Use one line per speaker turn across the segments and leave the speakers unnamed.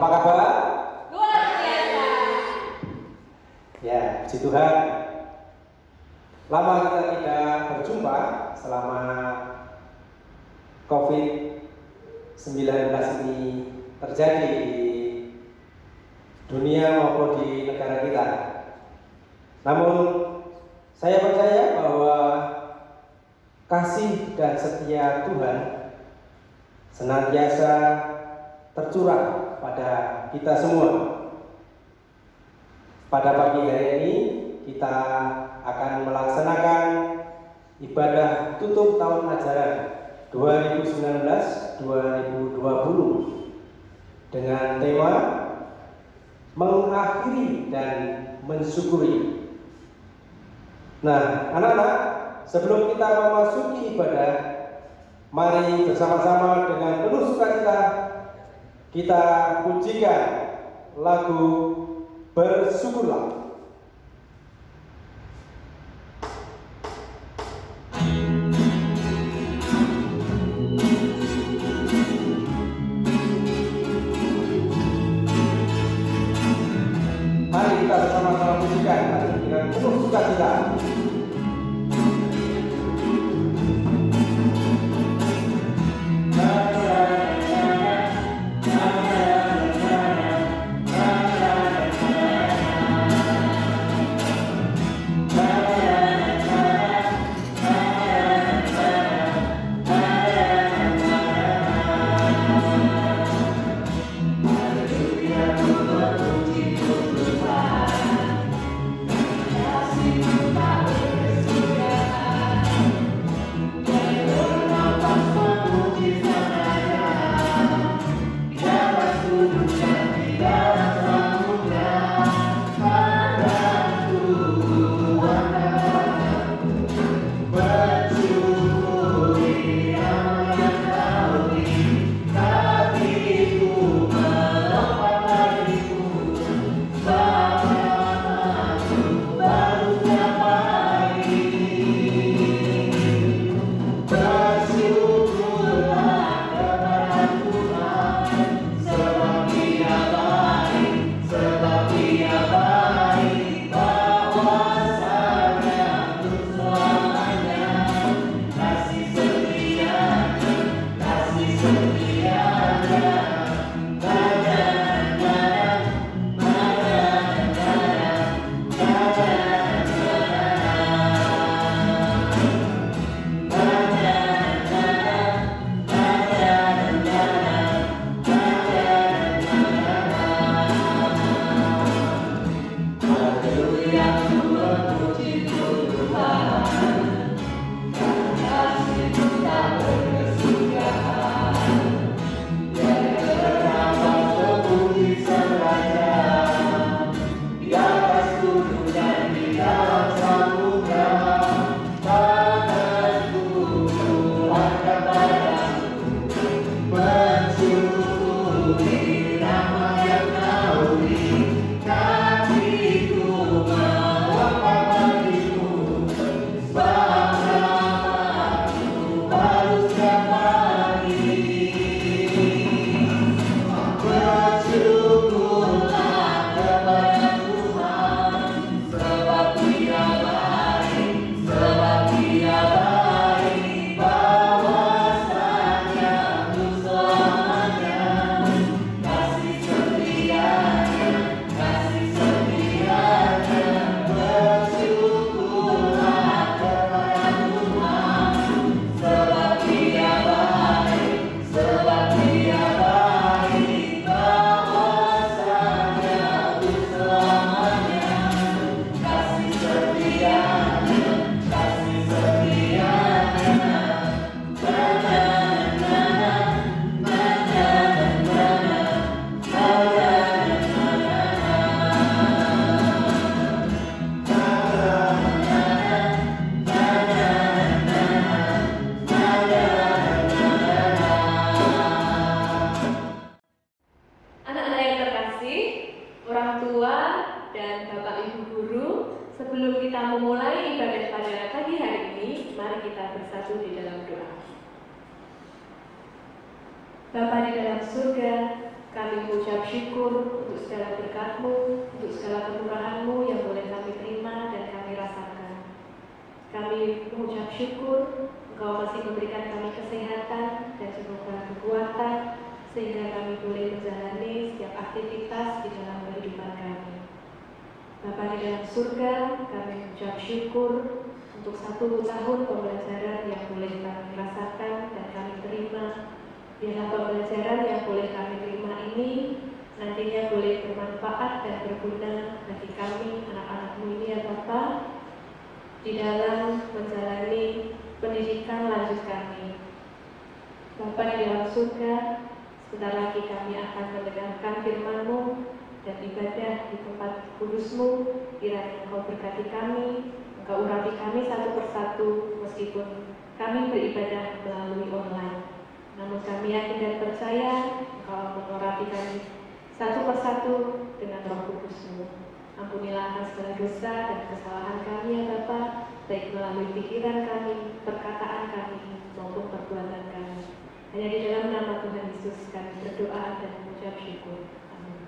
Apa kabar?
Luar biasa.
Ya, puji Tuhan. Lama kita tidak berjumpa selama COVID-19 ini terjadi di dunia maupun di negara kita. Namun saya percaya bahwa kasih dan setia Tuhan senantiasa tercurah pada kita semua. Pada pagi hari ini kita akan melaksanakan ibadah tutup tahun ajaran 2019-2020 dengan tema mengakhiri dan mensyukuri. Nah, anak-anak, sebelum kita memasuki ibadah, mari bersama-sama dengan penuh sukacita kita pujikan lagu Bersyukurlah. Mari kita bersama-sama pujikan dengan penuh sukacita.
Bapa di dalam surga, kami mengucap
syukur untuk segala berkat-Mu, untuk segala kemurahan-Mu yang boleh kami terima dan kami rasakan. Kami mengucap syukur Engkau masih memberikan kami kesehatan dan juga kekuatan sehingga kami boleh menjalani setiap aktivitas di dalam kehidupan kami. Bapa di dalam surga, kami mengucap syukur untuk 1 tahun pembelajaran yang boleh kami rasakan dan kami terima. Biarlah pembelajaran yang boleh kami terima ini nantinya boleh bermanfaat dan berguna bagi kami, anak-anak-Mu ini ya Bapa, di dalam menjalani pendidikan lanjut kami. Bapa di dalam surga, sebentar lagi kami akan mendengarkan firman-Mu dan ibadah di tempat kudus-Mu. Kiranya Engkau berkati kami, Engkau urapi kami satu persatu meskipun kami beribadah melalui online. Namun kami yakin dan percaya Engkau mengurapi kami satu persatu dengan Roh Kudus-Mu. Ampunilah segala dosa dan kesalahan kami ya Bapa, baik melalui pikiran kami, perkataan kami, maupun perbuatan kami. Hanya di dalam nama Tuhan Yesus kami berdoa dan mengucap syukur. Amin.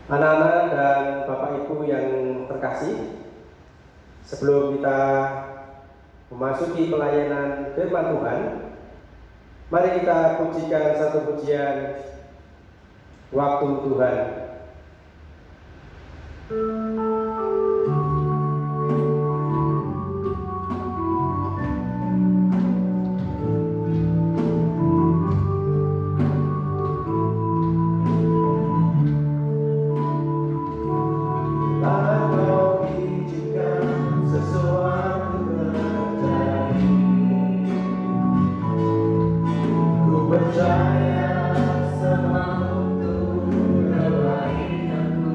Anak-anak dan Bapak Ibu yang terkasih, sebelum kita memasuki pelayanan firman Tuhan, mari kita pujikan satu pujian Waktu Tuhan.
Percaya semua untuk kebaikan-Mu.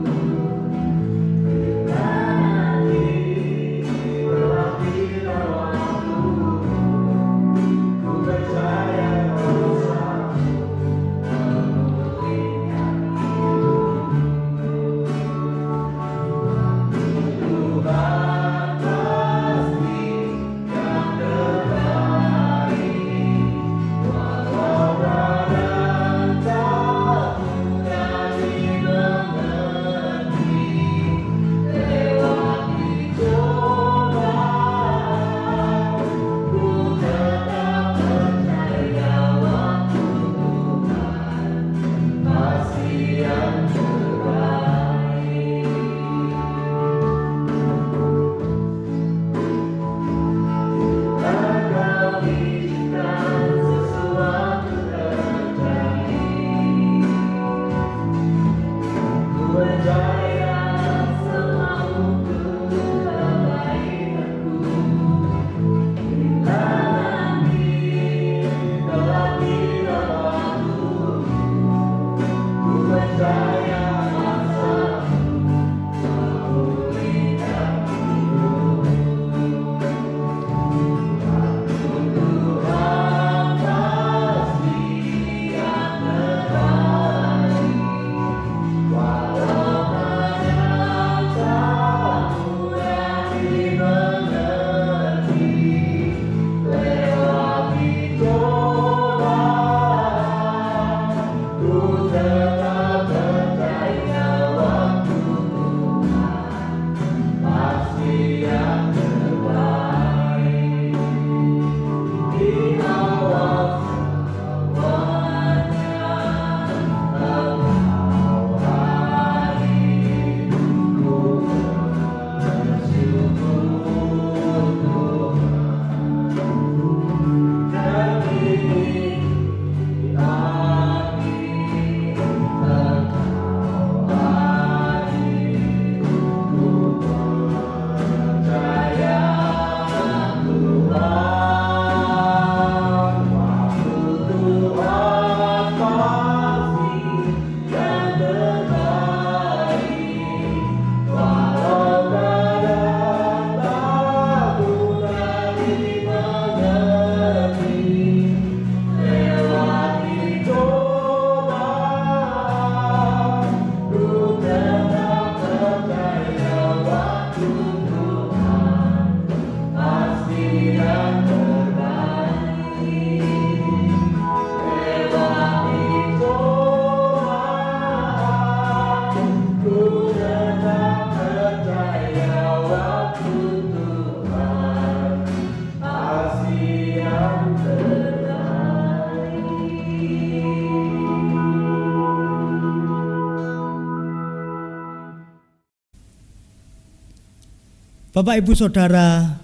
Bapak Ibu Saudara,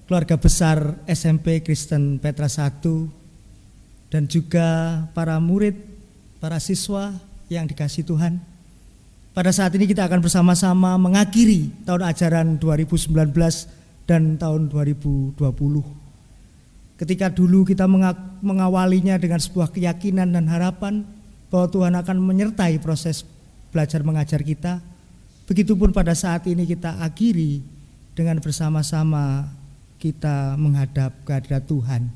keluarga besar SMP Kristen Petra 1 dan juga para murid, para siswa yang dikasihi Tuhan. Pada saat ini kita akan bersama-sama mengakhiri tahun ajaran 2019 dan tahun 2020. Ketika dulu kita mengawalinya dengan sebuah keyakinan dan harapan bahwa Tuhan akan menyertai proses belajar mengajar kita, begitupun pada saat ini kita akhiri dengan bersama-sama kita menghadap kehadirat Tuhan.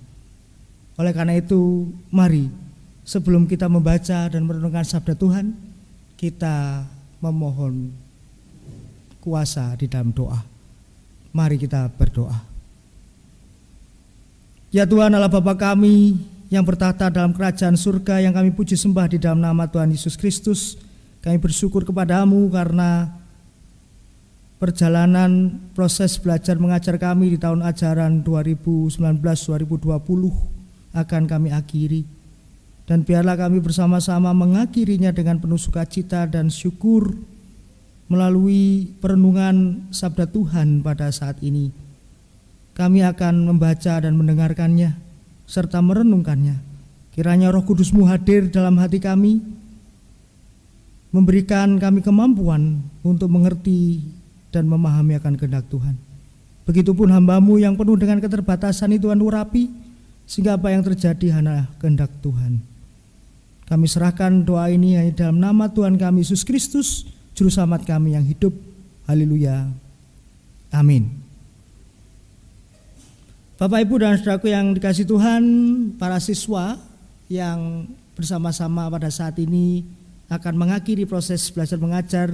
Oleh karena itu, mari sebelum kita membaca dan merenungkan sabda Tuhan, kita memohon kuasa di dalam doa. Mari kita berdoa. Ya Tuhan Allah Bapa kami yang bertahta dalam kerajaan surga, yang kami puji sembah di dalam nama Tuhan Yesus Kristus, kami bersyukur kepadamu karena perjalanan proses belajar mengajar kami di tahun ajaran 2019-2020 akan kami akhiri. Dan biarlah kami bersama-sama mengakhirinya dengan penuh sukacita dan syukur melalui perenungan sabda Tuhan pada saat ini. Kami akan membaca dan mendengarkannya serta merenungkannya. Kiranya Roh Kudus-Mu hadir dalam hati kami, memberikan kami kemampuan untuk mengerti dan memahami akan kehendak Tuhan. Begitupun hamba-Mu yang penuh dengan keterbatasan itu Tuhan urapi, sehingga apa yang terjadi hanya kehendak Tuhan. Kami serahkan doa ini hanya dalam nama Tuhan kami Yesus Kristus, Juru Selamat kami yang hidup. Haleluya. Amin. Bapak Ibu dan saudaraku yang dikasihi Tuhan, para siswa yang bersama-sama pada saat ini akan mengakhiri proses belajar mengajar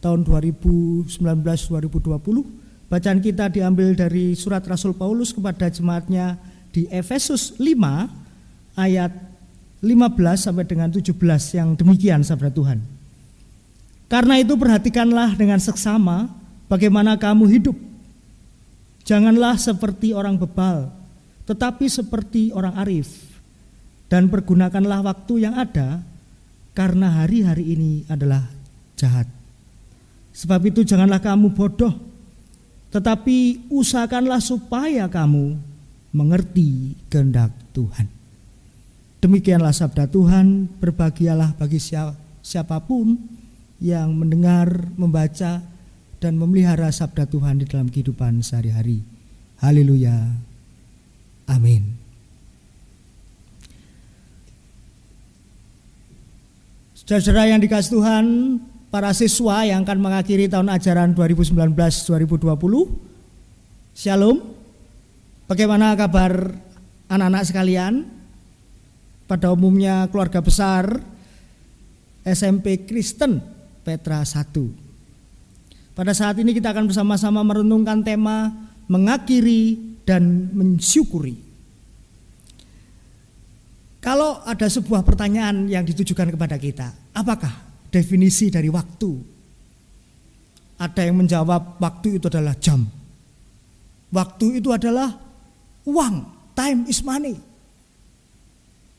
tahun 2019-2020. Bacaan kita diambil dari surat Rasul Paulus kepada jemaatnya di Efesus 5 ayat 15 sampai dengan 17 yang demikian sabda Tuhan. Karena itu perhatikanlah dengan seksama bagaimana kamu hidup. Janganlah seperti orang bebal, tetapi seperti orang arif. Dan pergunakanlah waktu yang ada, karena hari-hari ini adalah jahat. Sebab itu janganlah kamu bodoh, tetapi usahakanlah supaya kamu mengerti kehendak Tuhan. Demikianlah sabda Tuhan. Berbahagialah bagi siapapun yang mendengar, membaca, dan memelihara sabda Tuhan di dalam kehidupan sehari-hari. Haleluya. Amin. Saudara yang dikasihi Tuhan, para siswa yang akan mengakhiri tahun ajaran 2019-2020, Shalom. Bagaimana kabar anak-anak sekalian? Pada umumnya keluarga besar SMP Kristen Petra 1. Pada saat ini kita akan bersama-sama merenungkan tema mengakhiri dan mensyukuri. Kalau ada sebuah pertanyaan yang ditujukan kepada kita, apakah definisi dari waktu? Ada yang menjawab waktu itu adalah jam. Waktu itu adalah uang, time is money.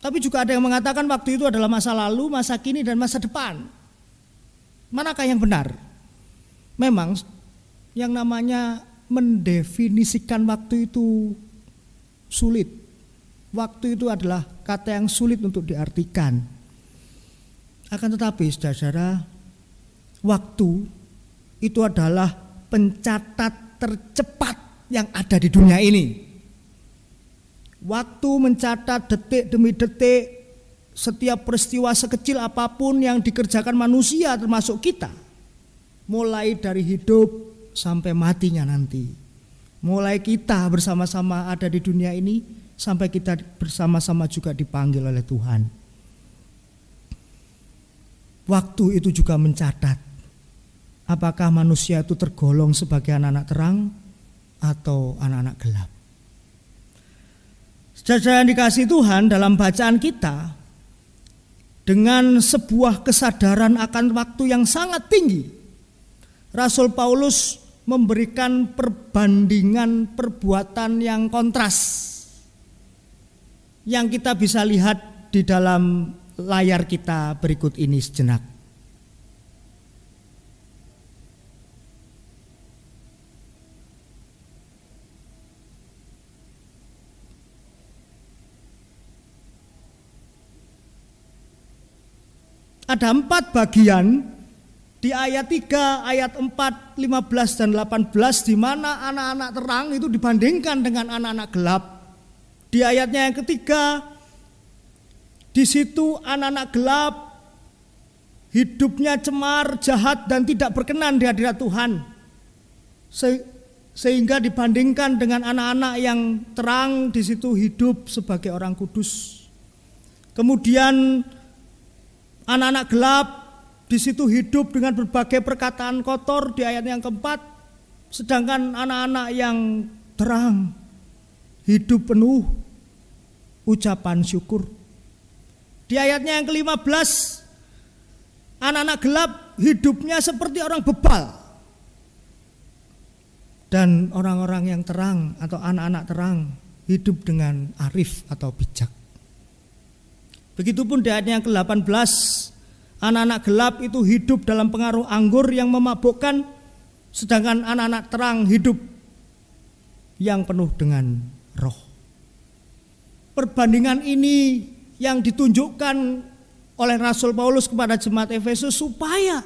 Tapi juga ada yang mengatakan waktu itu adalah masa lalu, masa kini, dan masa depan. Manakah yang benar? Memang yang namanya mendefinisikan waktu itu sulit. Waktu itu adalah kata yang sulit untuk diartikan. Akan tetapi saudara-saudara, waktu itu adalah pencatat tercepat yang ada di dunia ini. Waktu mencatat detik demi detik setiap peristiwa sekecil apapun yang dikerjakan manusia termasuk kita. Mulai dari hidup sampai matinya nanti. Mulai kita bersama-sama ada di dunia ini sampai kita bersama-sama juga dipanggil oleh Tuhan. Waktu itu juga mencatat apakah manusia itu tergolong sebagai anak-anak terang atau anak-anak gelap. Saudara yang dikasihi Tuhan, dalam bacaan kita dengan sebuah kesadaran akan waktu yang sangat tinggi, Rasul Paulus memberikan perbandingan perbuatan yang kontras yang kita bisa lihat di dalam layar kita berikut ini sejenak. ada 4 bagian di ayat 3, ayat 4, 15 dan 18 di mana anak-anak terang itu dibandingkan dengan anak-anak gelap. Di ayatnya yang ketiga, di situ anak-anak gelap hidupnya cemar, jahat dan tidak berkenan di hadirat Tuhan. Sehingga dibandingkan dengan anak-anak yang terang, di situ hidup sebagai orang kudus. Kemudian anak-anak gelap di situ hidup dengan berbagai perkataan kotor di ayat yang keempat, sedangkan anak-anak yang terang hidup penuh ucapan syukur. Di ayatnya yang ke-15, anak-anak gelap hidupnya seperti orang bebal, dan orang-orang yang terang atau anak-anak terang hidup dengan arif atau bijak. Begitupun di ayatnya yang ke-18, anak-anak gelap itu hidup dalam pengaruh anggur yang memabukkan, sedangkan anak-anak terang hidup yang penuh dengan roh. Perbandingan ini yang ditunjukkan oleh Rasul Paulus kepada jemaat Efesus supaya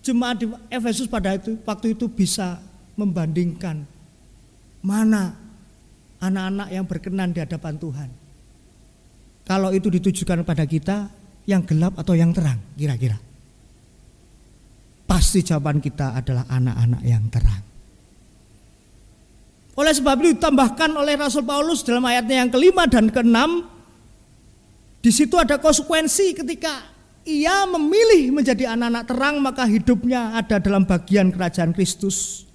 jemaat di Efesus pada waktu itu bisa membandingkan mana anak-anak yang berkenan di hadapan Tuhan. Kalau itu ditujukan pada kita, yang gelap atau yang terang kira-kira? Pasti jawaban kita adalah anak-anak yang terang. Oleh sebab itu ditambahkan oleh Rasul Paulus dalam ayatnya yang ke-5 dan ke-6, di situ ada konsekuensi ketika ia memilih menjadi anak-anak terang, maka hidupnya ada dalam bagian kerajaan Kristus.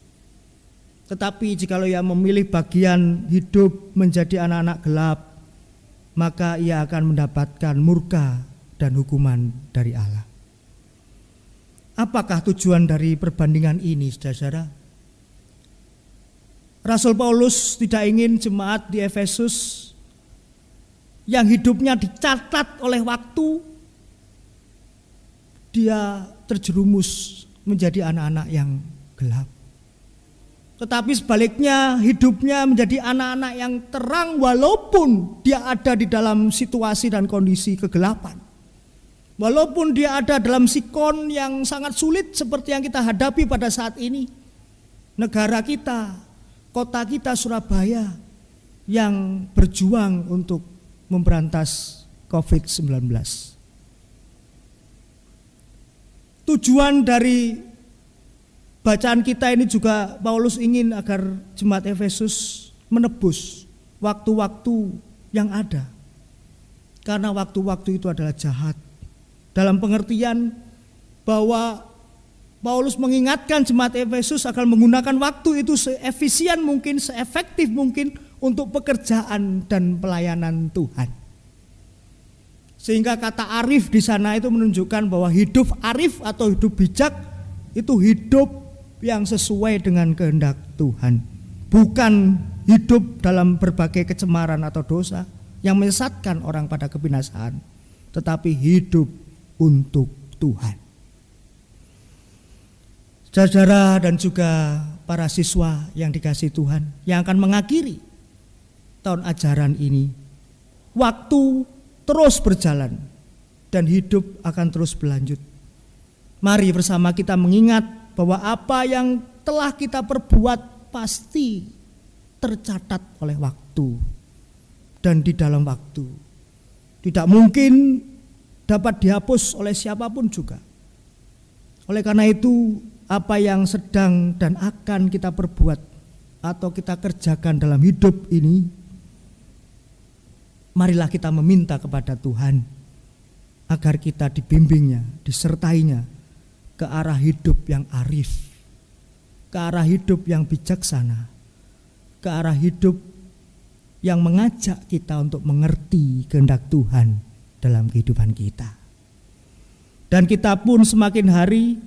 Tetapi jikalau ia memilih bagian hidup menjadi anak-anak gelap, maka ia akan mendapatkan murka dan hukuman dari Allah. Apakah tujuan dari perbandingan ini, saudara-saudara? Rasul Paulus tidak ingin jemaat di Efesus yang hidupnya dicatat oleh waktu, dia terjerumus menjadi anak-anak yang gelap. Tetapi sebaliknya hidupnya menjadi anak-anak yang terang walaupun dia ada di dalam situasi dan kondisi kegelapan. Walaupun dia ada dalam sikon yang sangat sulit seperti yang kita hadapi pada saat ini. Negara kita, kota kita Surabaya yang berjuang untuk memberantas COVID-19. Tujuan dari bacaan kita ini juga Paulus ingin agar jemaat Efesus menebus waktu-waktu yang ada. Karena waktu-waktu itu adalah jahat. Dalam pengertian bahwa Paulus mengingatkan jemaat Efesus agar menggunakan waktu itu seefisien mungkin, seefektif mungkin untuk pekerjaan dan pelayanan Tuhan. Sehingga kata arif di sana itu menunjukkan bahwa hidup arif atau hidup bijak itu hidup yang sesuai dengan kehendak Tuhan, bukan hidup dalam berbagai kecemaran atau dosa yang menyesatkan orang pada kebinasaan, tetapi hidup untuk Tuhan. Saudara dan juga para siswa yang dikasihi Tuhan yang akan mengakhiri tahun ajaran ini, waktu terus berjalan dan hidup akan terus berlanjut. Mari bersama kita mengingat bahwa apa yang telah kita perbuat pasti tercatat oleh waktu dan di dalam waktu. Tidak mungkin dapat dihapus oleh siapapun juga. Oleh karena itu, apa yang sedang dan akan kita perbuat atau kita kerjakan dalam hidup ini, marilah kita meminta kepada Tuhan agar kita dibimbingnya, disertainya ke arah hidup yang arif, ke arah hidup yang bijaksana, ke arah hidup yang mengajak kita untuk mengerti kehendak Tuhan dalam kehidupan kita. Dan kita pun semakin hari,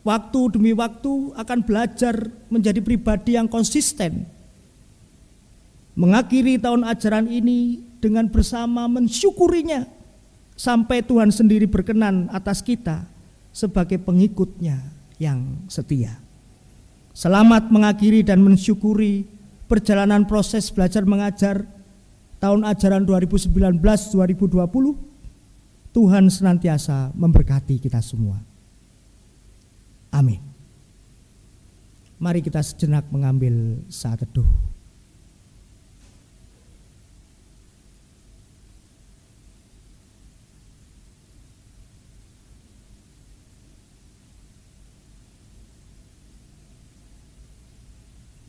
waktu demi waktu akan belajar menjadi pribadi yang konsisten, mengakhiri tahun ajaran ini dengan bersama mensyukurinya sampai Tuhan sendiri berkenan atas kita sebagai pengikutnya yang setia. Selamat mengakhiri dan mensyukuri perjalanan proses belajar mengajar tahun ajaran 2019-2020 Tuhan senantiasa memberkati kita semua. Amin. Mari kita sejenak mengambil saat teduh.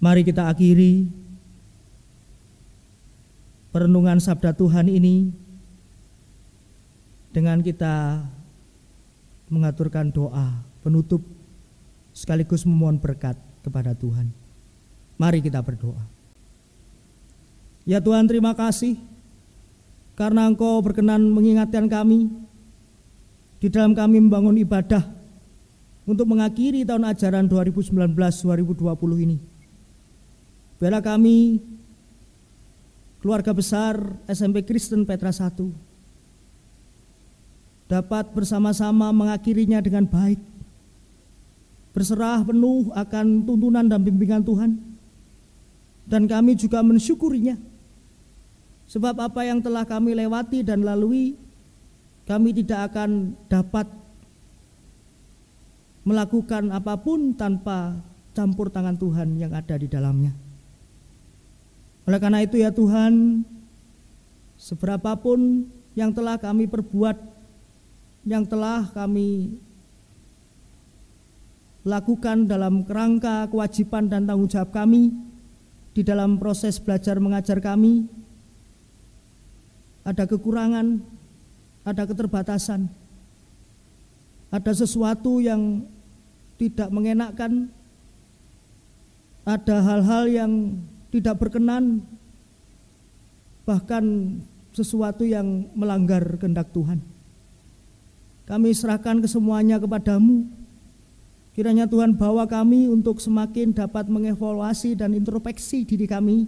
Mari kita akhiri perenungan sabda Tuhan ini dengan kita mengaturkan doa penutup sekaligus memohon berkat kepada Tuhan. Mari kita berdoa. Ya Tuhan, terima kasih karena Engkau berkenan mengingatkan kami di dalam kami membangun ibadah untuk mengakhiri tahun ajaran 2019-2020 ini. Biarlah kami, keluarga besar SMP Kristen Petra 1, dapat bersama-sama mengakhirinya dengan baik, berserah penuh akan tuntunan dan bimbingan Tuhan, dan kami juga mensyukurinya, sebab apa yang telah kami lewati dan lalui, kami tidak akan dapat melakukan apapun tanpa campur tangan Tuhan yang ada di dalamnya. Oleh karena itu ya Tuhan, seberapapun yang telah kami perbuat, yang telah kami lakukan dalam kerangka kewajiban dan tanggung jawab kami di dalam proses belajar mengajar kami, ada kekurangan, ada keterbatasan, ada sesuatu yang tidak mengenakkan, ada hal-hal yang tidak berkenan, bahkan sesuatu yang melanggar kehendak Tuhan. Kami serahkan kesemuanya kepadamu. Kiranya Tuhan bawa kami untuk semakin dapat mengevaluasi dan introspeksi diri kami,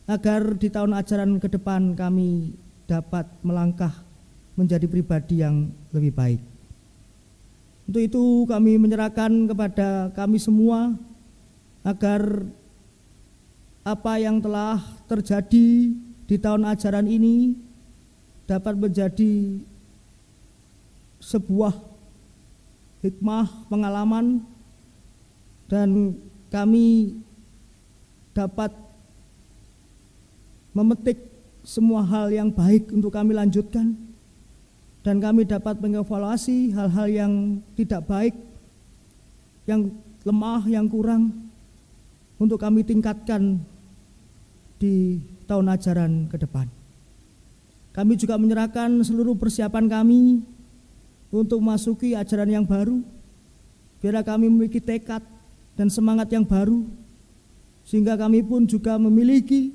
agar di tahun ajaran ke depan kami dapat melangkah menjadi pribadi yang lebih baik. Untuk itu kami menyerahkan kepada kami semua, agar apa yang telah terjadi di tahun ajaran ini dapat menjadi sebuah hikmah pengalaman, dan kami dapat memetik semua hal yang baik untuk kami lanjutkan, dan kami dapat mengevaluasi hal-hal yang tidak baik, yang lemah, yang kurang, untuk kami tingkatkan di tahun ajaran ke depan. Kami juga menyerahkan seluruh persiapan kami untuk memasuki ajaran yang baru. Biarlah kami memiliki tekad dan semangat yang baru, sehingga kami pun juga memiliki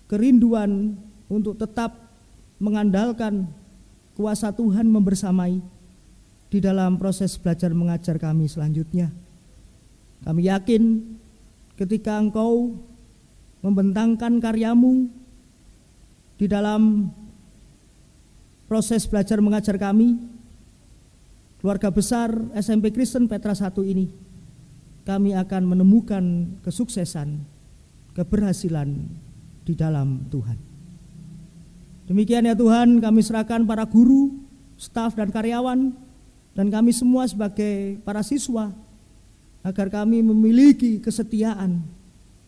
kerinduan untuk tetap mengandalkan kuasa Tuhan membersamai di dalam proses belajar mengajar kami selanjutnya. Kami yakin ketika Engkau membentangkan karyamu di dalam proses belajar mengajar kami, keluarga besar SMP Kristen Petra 1 ini, kami akan menemukan kesuksesan, keberhasilan di dalam Tuhan. Demikian ya Tuhan, kami serahkan para guru, staf dan karyawan, dan kami semua sebagai para siswa, agar kami memiliki kesetiaan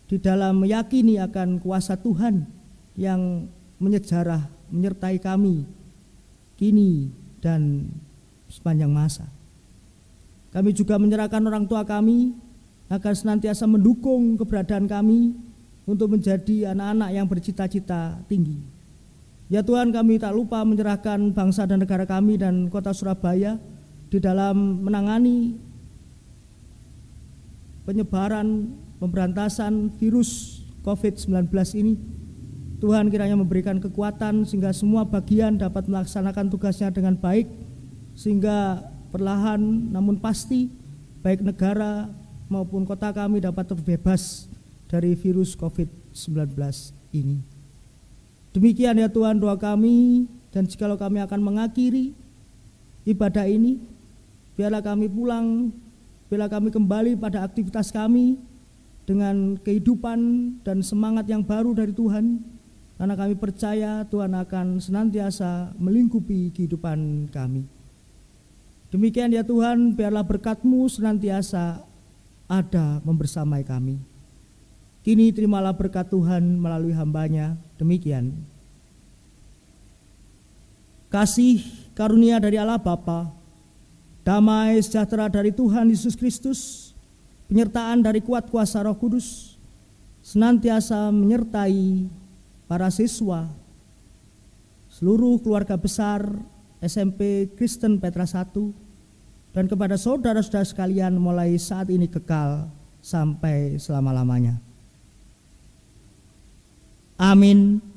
di dalam meyakini akan kuasa Tuhan yang menyejarah menyertai kami kini dan sepanjang masa. Kami juga menyerahkan orang tua kami agar senantiasa mendukung keberadaan kami untuk menjadi anak-anak yang bercita-cita tinggi. Ya Tuhan, kami tak lupa menyerahkan bangsa dan negara kami dan kota Surabaya di dalam menangani penyebaran, pemberantasan virus COVID-19 ini. Tuhan kiranya memberikan kekuatan sehingga semua bagian dapat melaksanakan tugasnya dengan baik, sehingga perlahan namun pasti baik negara maupun kota kami dapat terbebas dari virus COVID-19 ini. Demikian ya Tuhan doa kami, dan jikalau kami akan mengakhiri ibadah ini, biarlah kami pulang, biarlah kami kembali pada aktivitas kami dengan kehidupan dan semangat yang baru dari Tuhan, Karena kami percaya Tuhan akan senantiasa melingkupi kehidupan kami. Demikian ya Tuhan, biarlah berkat-Mu senantiasa ada membersamai kami. Kini terimalah berkat Tuhan melalui hamba-Nya, demikian. Kasih karunia dari Allah Bapa, damai sejahtera dari Tuhan Yesus Kristus, penyertaan dari kuat kuasa Roh Kudus, senantiasa menyertai para siswa, seluruh keluarga besar SMP Kristen Petra 1, dan kepada saudara-saudara sekalian mulai saat ini kekal sampai selama-lamanya. Amin.